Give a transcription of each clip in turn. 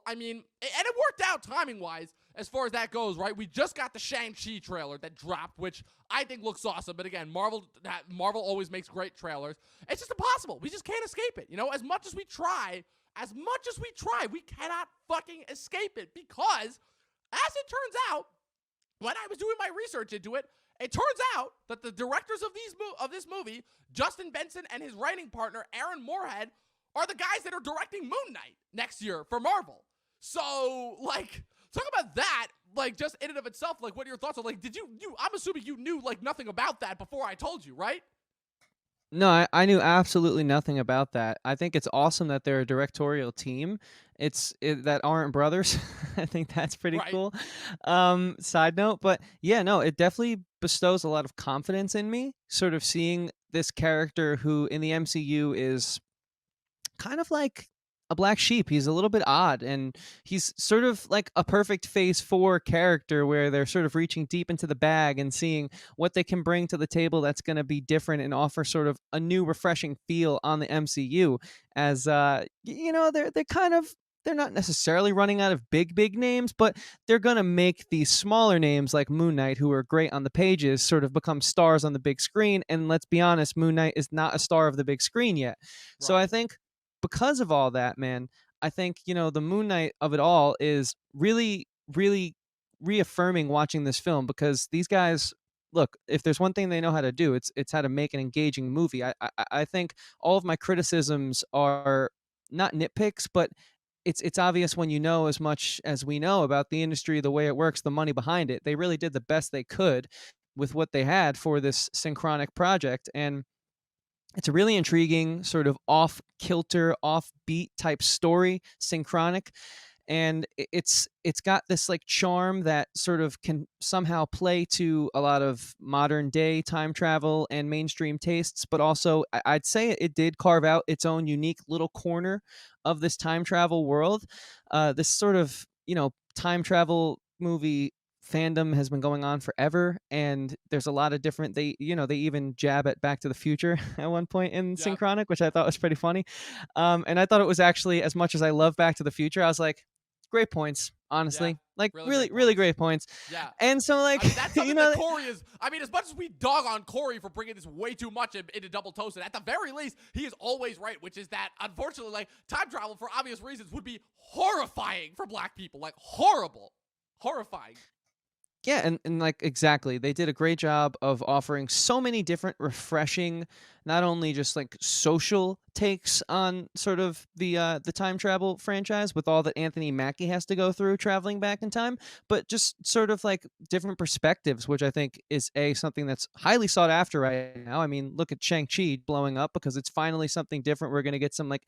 I mean, and it worked out timing-wise as far as that goes, right? We just got the Shang-Chi trailer that dropped, which I think looks awesome. But again, Marvel always makes great trailers. It's just impossible. We just can't escape it. As much as we try, we cannot fucking escape it because, as it turns out, when I was doing my research into it, it turns out that the directors of this movie, Justin Benson and his writing partner, Aaron Morehead, are the guys that are directing Moon Knight next year for Marvel. So, like, talk about that, like, just in and of itself, like, what are your thoughts on, like, I'm assuming you knew, like, nothing about that before I told you, right? No, I knew absolutely nothing about that. I think it's awesome that they're a directorial team. That aren't brothers. I think that's pretty Right. cool. Side note, but yeah, no, it definitely bestows a lot of confidence in me, sort of seeing this character who in the MCU is kind of like a black sheep. He's a little bit odd, and he's sort of like a perfect phase 4 character where they're sort of reaching deep into the bag and seeing what they can bring to the table that's going to be different and offer sort of a new refreshing feel on the MCU as they're kind of they're not necessarily running out of big names, but they're going to make these smaller names like Moon Knight, who are great on the pages, sort of become stars on the big screen. And let's be honest, Moon Knight is not a star of the big screen yet. So I Right. think because of all that, man, I think, the Moon Knight of it all is really, really reaffirming watching this film because these guys, look, if there's one thing they know how to do, it's how to make an engaging movie. I think all of my criticisms are not nitpicks, but it's obvious when you know as much as we know about the industry, the way it works, the money behind it. They really did the best they could with what they had for this Synchronic project. And it's a really intriguing, sort of off kilter, offbeat type story, Synchronic, and it's got this like charm that sort of can somehow play to a lot of modern day time travel and mainstream tastes, but also I'd say it did carve out its own unique little corner of this time travel world. This sort of time travel movie fandom has been going on forever, and there's a lot of different they even jab at Back to the Future at one point in Yep. Synchronic, which I thought was pretty funny. And I thought it was actually, as much as I love Back to the Future, I was like, great points, Yeah. honestly, like Really really great really points. great points. Yeah. And so like I mean, that's you something that know Corey is. I mean, as much as we dog on Corey for bringing this way too much into Double Toasted, at the very least, he is always right, which is that, unfortunately, like, time travel, for obvious reasons, would be horrifying for black people. Like, horrible. Horrifying. Yeah, and like exactly. They did a great job of offering so many different refreshing, not only just like social takes on sort of the time travel franchise with all that Anthony Mackie has to go through traveling back in time, but just sort of like different perspectives, which I think is something that's highly sought after right now. I mean, look at Shang-Chi blowing up because it's finally something different. We're gonna get some like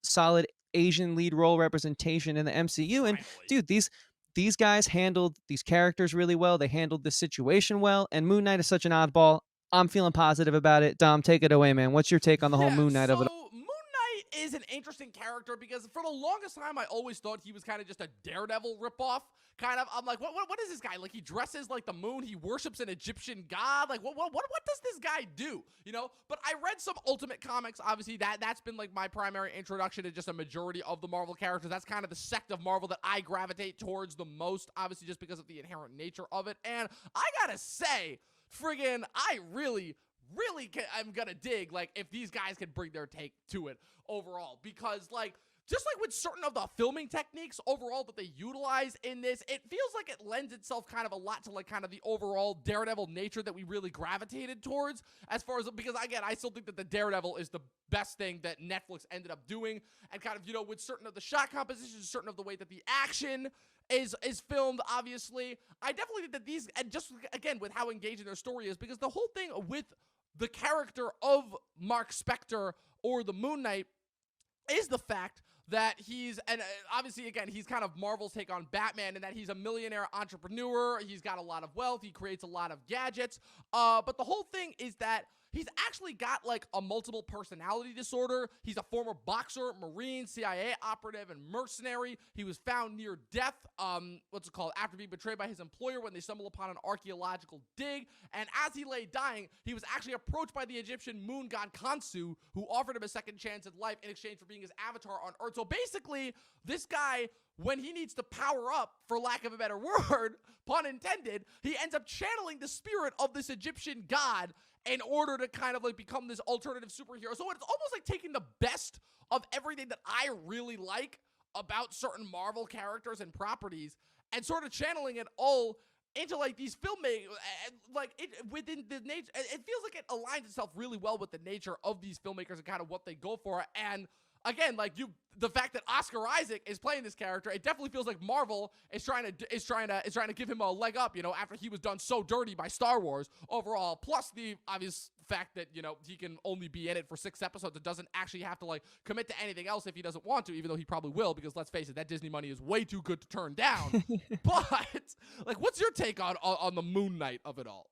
solid Asian lead role representation in the MCU. And Finally. dude, these guys handled these characters really well. They handled this situation well. And Moon Knight is such an oddball. I'm feeling positive about it. Dom, take it away, man. What's your take on the whole Yeah, Moon Knight so of it? Moon Knight is an interesting character because for the longest time I always thought he was kind of just a Daredevil ripoff. Kind of, I'm like, what is this guy? Like, he dresses like the moon. He worships an Egyptian god. Like, what does this guy do? But I read some Ultimate Comics. Obviously, that's been like my primary introduction to just a majority of the Marvel characters. That's kind of the sect of Marvel that I gravitate towards the most. Obviously, just because of the inherent nature of it. And I gotta say, friggin', I really I'm gonna dig, like, if these guys can bring their take to it overall, because, like, just like with certain of the filming techniques overall that they utilize in this, it feels like it lends itself kind of a lot to, like, kind of the overall Daredevil nature that we really gravitated towards, as far as, because again, I still think that the Daredevil is the best thing that Netflix ended up doing, and kind of, with certain of the shot compositions, certain of the way that the action is filmed, obviously. I definitely think that these, and just again with how engaging their story is, because the whole thing with the character of Mark Spector or the Moon Knight is the fact that he's, and obviously, again, he's kind of Marvel's take on Batman in that he's a millionaire entrepreneur. He's got a lot of wealth. He creates a lot of gadgets. But the whole thing is that he's actually got like a multiple personality disorder. He's a former boxer, Marine, CIA operative, and mercenary. He was found near death, after being betrayed by his employer when they stumbled upon an archaeological dig. And as he lay dying, he was actually approached by the Egyptian moon god Khonsu, who offered him a second chance at life in exchange for being his avatar on Earth. So basically, this guy when he needs to power up, for lack of a better word, pun intended, he ends up channeling the spirit of this Egyptian god in order to kind of like become this alternative superhero. So it's almost like taking the best of everything that I really like about certain Marvel characters and properties and sort of channeling it all into like these filmmakers, like it within the nature. It feels like it aligns itself really well with the nature of these filmmakers and kind of what they go for. And again, like the fact that Oscar Isaac is playing this character, it definitely feels like Marvel is trying to give him a leg up, after he was done so dirty by Star Wars overall. Plus the obvious fact that he can only be in it for 6 episodes and doesn't actually have to like commit to anything else if he doesn't want to, even though he probably will, because let's face it, that Disney money is way too good to turn down. But like, what's your take on the Moon Knight of it all?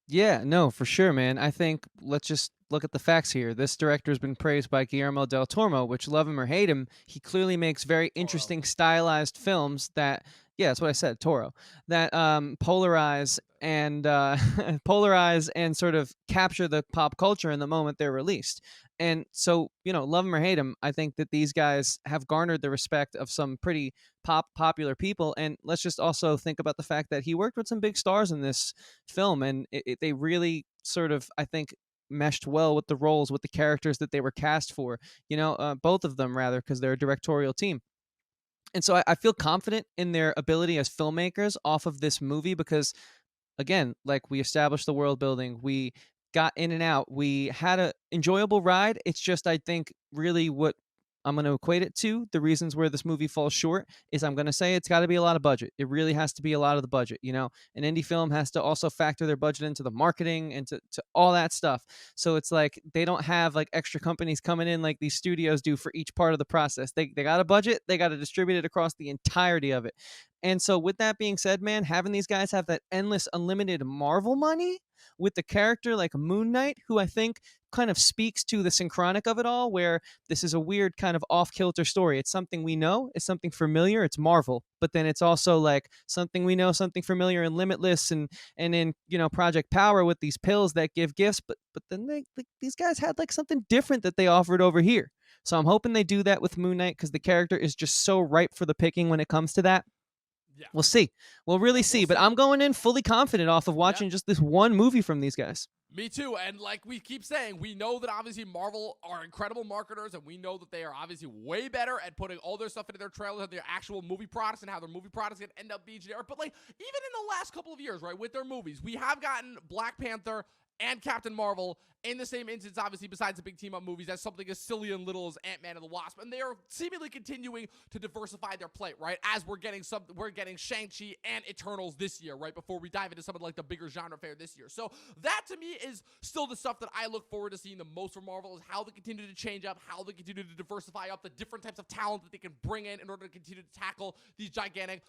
Yeah, no, for sure, man. I think let's just look at the facts here. This director has been praised by Guillermo del Toro, which love him or hate him, he clearly makes very Toro. interesting stylized films that, yeah, that's what I said, Toro, that polarize and polarize and sort of capture the pop culture in the moment they're released. And so, love him or hate him, I think that these guys have garnered the respect of some pretty popular people. And let's just also think about the fact that he worked with some big stars in this film, and they really sort of, I think, meshed well with the roles, with the characters that they were cast for. Both of them rather, because they're a directorial team. And so I feel confident in their ability as filmmakers off of this movie because, again, like we established the world building, we got in and out, we had a enjoyable ride. It's just, I think, really what I'm going to equate it to, the reasons where this movie falls short, is I'm going to say it's got to be a lot of budget. It really has to be a lot of the budget. An indie film has to also factor their budget into the marketing and to all that stuff. So it's like they don't have like extra companies coming in like these studios do for each part of the process. They got a budget, they got to distribute it across the entirety of it. And so with that being said, man, having these guys have that endless unlimited Marvel money with the character like Moon Knight, who I think kind of speaks to the synchronic of it all, where this is a weird kind of off-kilter story. It's something we know, it's something familiar, it's Marvel, but then it's also like something we know, something familiar in Limitless and in Project Power with these pills that give gifts, but then these guys had like something different that they offered over here. So I'm hoping they do that with Moon Knight because the character is just so ripe for the picking when it comes to that. Yeah. We'll see. We'll really Yeah, see. we'll But see. I'm going in fully confident off of Yeah. watching just this one movie from these guys. Me too. And like we keep saying, we know that obviously Marvel are incredible marketers, and we know that they are obviously way better at putting all their stuff into their trailers and their actual movie products and how their movie products can end up being generic. But like even in the last couple of years, right, with their movies, we have gotten Black Panther and Captain Marvel in the same instance, obviously, besides the big team-up movies, as something as silly and little as Ant-Man and the Wasp. And they are seemingly continuing to diversify their plate, right? As we're getting Shang-Chi and Eternals this year, right? Before we dive into some of like the bigger genre fare this year. So that to me is still the stuff that I look forward to seeing the most from Marvel, is how they continue to change up, how they continue to diversify up the different types of talent that they can bring in order to continue to tackle these gigantic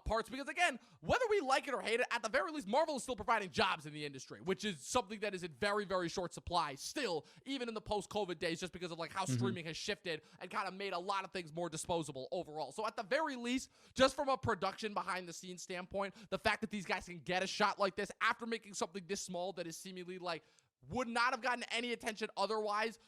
parts. Because again, whether we like it or hate it, at the very least, Marvel is still providing jobs in the industry, which is something that is in very, very short supply still, even in the post-COVID days, just because of like how streaming has shifted and kind of made a lot of things more disposable overall. So at the very least, just from a production behind the scenes standpoint, the fact that these guys can get a shot like this after making something this small that is seemingly like would not have gotten any attention otherwise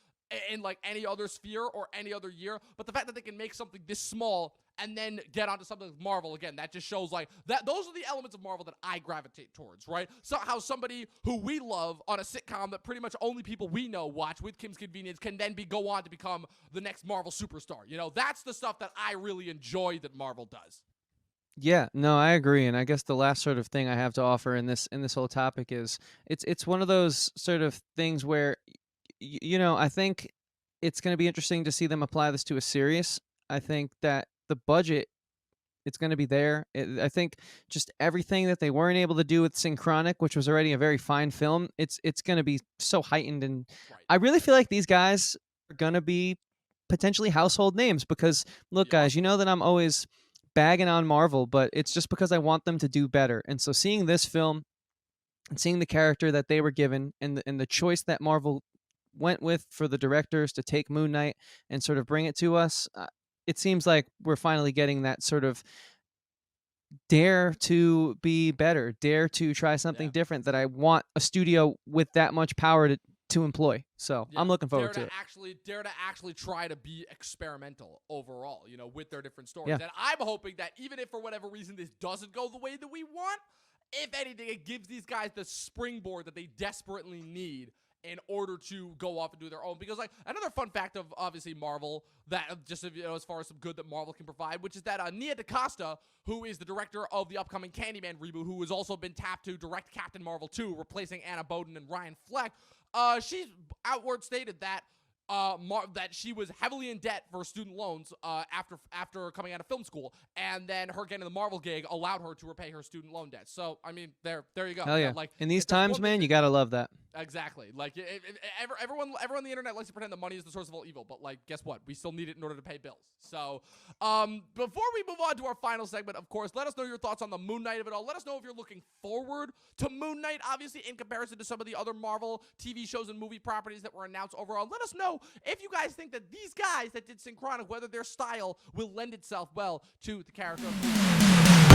in like any other sphere or any other year, but the fact that they can make something this small and then get onto something like Marvel, again, that just shows like that those are the elements of Marvel that I gravitate towards, right? So how somebody who we love on a sitcom that pretty much only people we know watch with Kim's Convenience can then go on to become the next Marvel superstar. That's the stuff that I really enjoy that Marvel does. Yeah, no, I agree, and I guess the last sort of thing I have to offer in this whole topic is it's one of those sort of things where I think it's going to be interesting to see them apply this to a series. I think that the budget, it's going to be there. I think just everything that they weren't able to do with Synchronic, which was already a very fine film, it's going to be so heightened, and Right. I really feel like these guys are going to be potentially household names because look, Yup. guys, you know that I'm always bagging on Marvel, but it's just because I want them to do better. And so seeing this film and seeing the character that they were given and the choice that Marvel went with for the directors to take Moon Knight and sort of bring it to us, it seems like we're finally getting that sort of dare to be better, dare to try something Yeah. different that I want a studio with that much power to employ. So I'm looking forward to it. Dare to actually try to be experimental overall, you know, with their different stories. Yeah. And I'm hoping that even if for whatever reason this doesn't go the way that we want, if anything, it gives these guys the springboard that they desperately need in order to go off and do their own. Because, like, another fun fact of, obviously, Marvel, that just, you know, as far as some good that Marvel can provide, which is that Nia DaCosta, who is the director of the upcoming Candyman reboot, who has also been tapped to direct Captain Marvel 2, replacing Anna Boden and Ryan Fleck, she's outward stated that that she was heavily in debt for student loans after coming out of film school, and then her getting the Marvel gig allowed her to repay her student loan debt. So, I mean, there you go. Hell yeah. Like, in these times, man, you gotta love that. Exactly. Like, everyone on the internet likes to pretend that money is the source of all evil, but, like, guess what? We still need it in order to pay bills. So, before we move on to our final segment, of course, let us know your thoughts on the Moon Knight of it all. Let us know if you're looking forward to Moon Knight, obviously, in comparison to some of the other Marvel TV shows and movie properties that were announced overall. Let us know if you guys think that these guys that did Synchronic, whether their style will lend itself well to the character of